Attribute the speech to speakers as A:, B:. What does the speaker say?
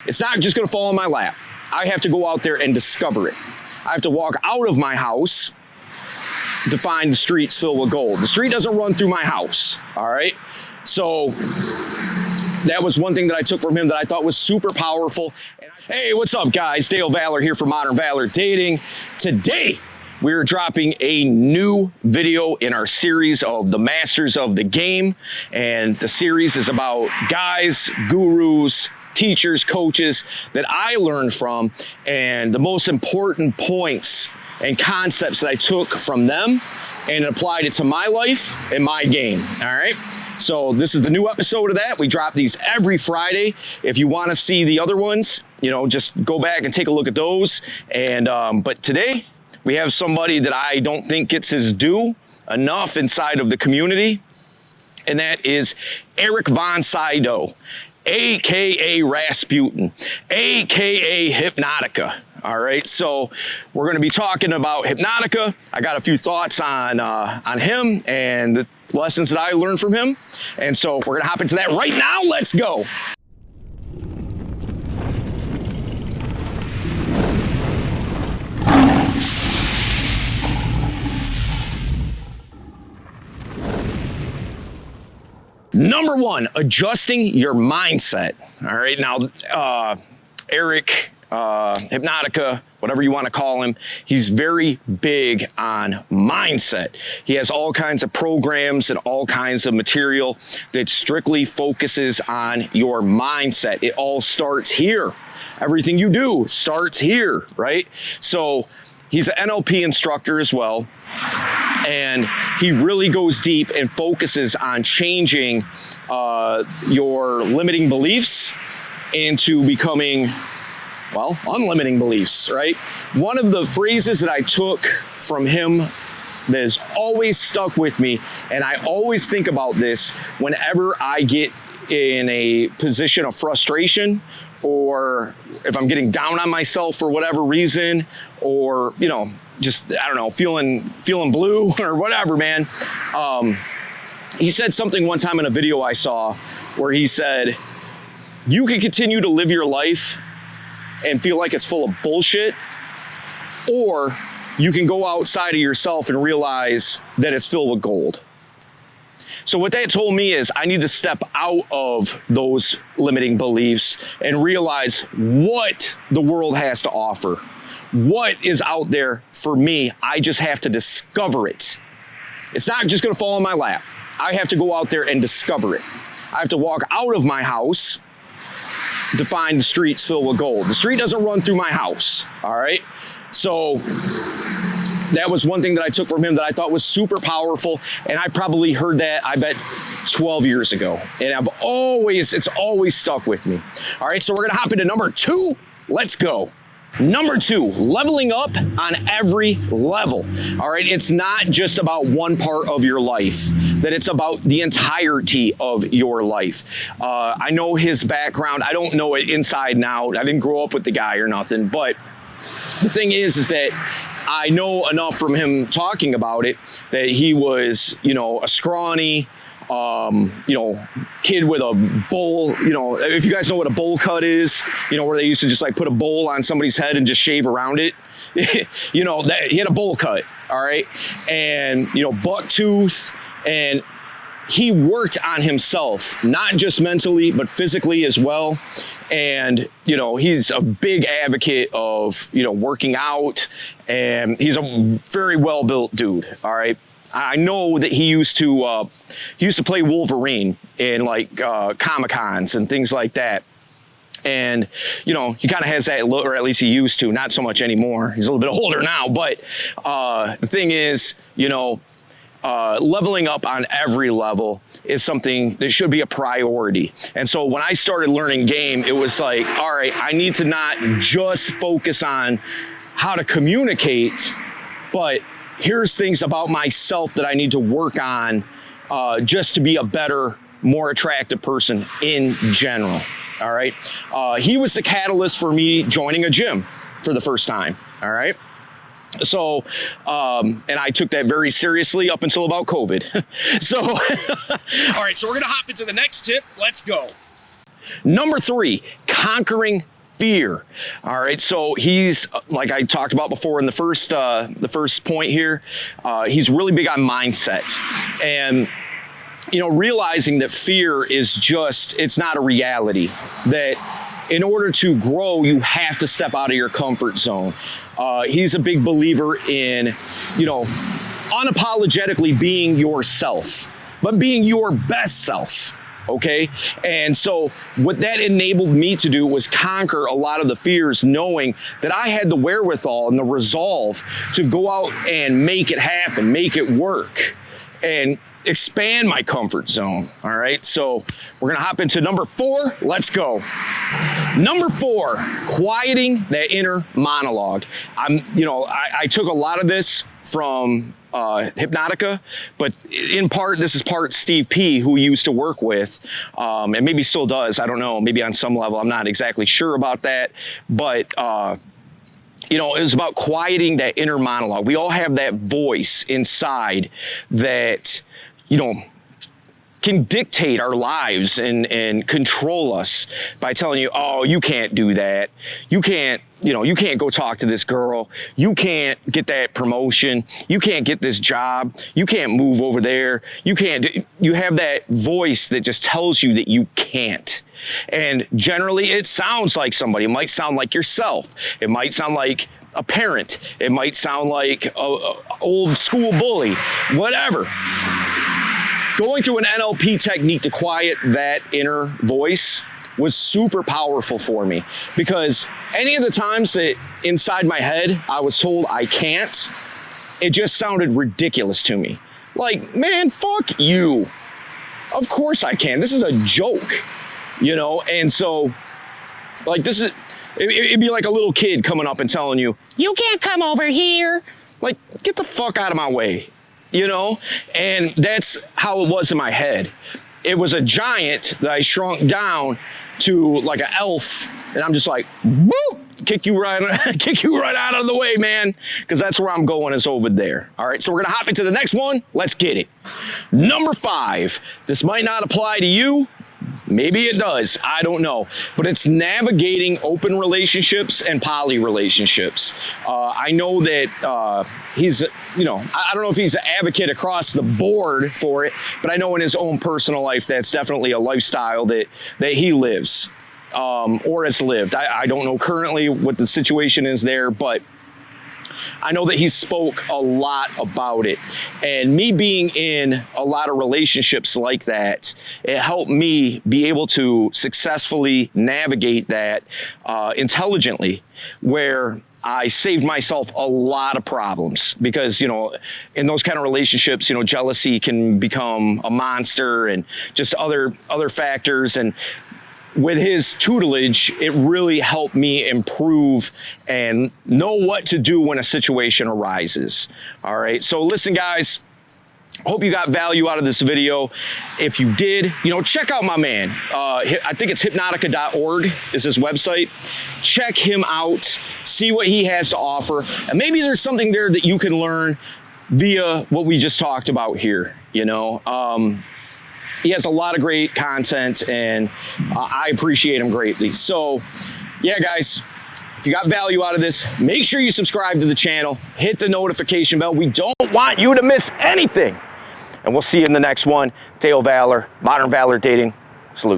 A: It's not just going to fall in my lap. I have to go out there and discover it. I have to walk out of my house to find the streets filled with gold. The street doesn't run through my house, all right? So that was one thing that I took from him that I thought was super powerful. Hey, what's up, guys? Dale Valor here for Modern Valor Dating. Today, we're dropping a new video in our series of the Masters of the Game. And the series is about guys, gurus, teachers, coaches that I learned from, and the most important points and concepts that I took from them and applied it to my life and my game. All right. So this is the new episode of that. We drop these every Friday. If you want to see the other ones, just go back and take a look at those. And but today we have somebody that I don't think gets his due enough inside of the community, and that is Eric Von Sydow, AKA Rasputin, AKA Hypnotica. All right, so we're going to be talking about Hypnotica. I got a few thoughts on him and the lessons that I learned from him, and so we're going to hop into that right now. Let's go. Number one, adjusting your mindset. All right, now Eric, Hypnotica, whatever you want to call him, he's very big on mindset. He has all kinds of programs and all kinds of material that strictly focuses on your mindset. It all starts here. Everything you do starts here, right? So he's an NLP instructor as well, and he really goes deep and focuses on changing your limiting beliefs into becoming, unlimiting beliefs, right? One of the phrases that I took from him that has always stuck with me, and I always think about this whenever I get in a position of frustration, or if I'm getting down on myself for whatever reason, or, feeling blue or whatever, man. He said something one time in a video I saw where he said, you can continue to live your life and feel like it's full of bullshit, or you can go outside of yourself and realize that it's filled with gold. So what that told me is I need to step out of those limiting beliefs and realize what the world has to offer, what is out there for me. I just have to discover it. It's not just going to fall in my lap. I have to go out there and discover it. I have to walk out of my house to find the streets filled with gold. The street doesn't run through my house, all right? So that was one thing that I took from him that I thought was super powerful, and I probably heard that, I bet, 12 years ago. And it's always stuck with me. All right, so we're gonna hop into number two. Let's go. Number two, leveling up on every level. All right, it's not just about one part of your life, that it's about the entirety of your life. I know his background. I don't know it inside and out. I didn't grow up with the guy or nothing, but the thing is that I know enough from him talking about it that he was, a scrawny, kid with a bowl, if you guys know what a bowl cut is, where they used to just like put a bowl on somebody's head and just shave around it, that he had a bowl cut. All right. And, buck tooth, and he worked on himself, not just mentally, but physically as well. And, he's a big advocate of, working out, and he's a very well-built dude. All right. I know that he used to play Wolverine in like Comic-Cons and things like that. And, he kind of has that look, or at least he used to, not so much anymore. He's a little bit older now, but the thing is, leveling up on every level is something that should be a priority. And so when I started learning game, it was like, all right, I need to not just focus on how to communicate, but here's things about myself that I need to work on just to be a better, more attractive person in general. All right. He was the catalyst for me joining a gym for the first time. All right. So, and I took that very seriously up until about COVID. So, all right, so we're going to hop into the next tip. Let's go. Number 3, conquering fear. All right, so he's, like I talked about before in the first point here, he's really big on mindset. And realizing that fear is just, it's not a reality. That in order to grow, you have to step out of your comfort zone. He's a big believer in, unapologetically being yourself, but being your best self. Okay. And so what that enabled me to do was conquer a lot of the fears, knowing that I had the wherewithal and the resolve to go out and make it happen, make it work, and expand my comfort zone. All right. So we're going to hop into number 4. Let's go. Number 4, quieting that inner monologue. I took a lot of this from Hypnotica, but in part, this is part Steve P, who he used to work with, and maybe still does. I don't know. Maybe on some level, I'm not exactly sure about that, but it was about quieting that inner monologue. We all have that voice inside that, can dictate our lives and control us by telling you, oh, you can't do that. You can't go talk to this girl. You can't get that promotion. You can't get this job. You can't move over there. You have that voice that just tells you that you can't. And generally it sounds like somebody. It might sound like yourself. It might sound like a parent. It might sound like a old school bully, whatever. Going through an NLP technique to quiet that inner voice was super powerful for me, because any of the times that inside my head I was told I can't, it just sounded ridiculous to me. Like, man, fuck you. Of course I can. This is a joke, And so, like, it'd be like a little kid coming up and telling you, you can't come over here. Like, get the fuck out of my way. And that's how it was in my head. It was a giant that I shrunk down to like an elf, and I'm just like, whoop, kick you right out of the way, man, because that's where I'm going, is over there. All right, so we're gonna hop into the next one. Let's get it. Number 5. This might not apply to you. Maybe it does. I don't know. But it's navigating open relationships and poly relationships. I know that he's, I don't know if he's an advocate across the board for it, but I know in his own personal life, that's definitely a lifestyle that he lives or has lived. I don't know currently what the situation is there, but I know that he spoke a lot about it. And me being in a lot of relationships like that, it helped me be able to successfully navigate that intelligently, where I saved myself a lot of problems, because, in those kind of relationships, jealousy can become a monster, and just other factors. And with his tutelage, it really helped me improve and know what to do when a situation arises. All right. So listen, guys, hope you got value out of this video. If you did, check out my man. I think it's hypnotica.org is his website. Check him out, see what he has to offer. And maybe there's something there that you can learn via what we just talked about here. He has a lot of great content, and I appreciate him greatly. So, yeah, guys, if you got value out of this, make sure you subscribe to the channel. Hit the notification bell. We don't want you to miss anything. And we'll see you in the next one. Tale Valor, Modern Valor Dating.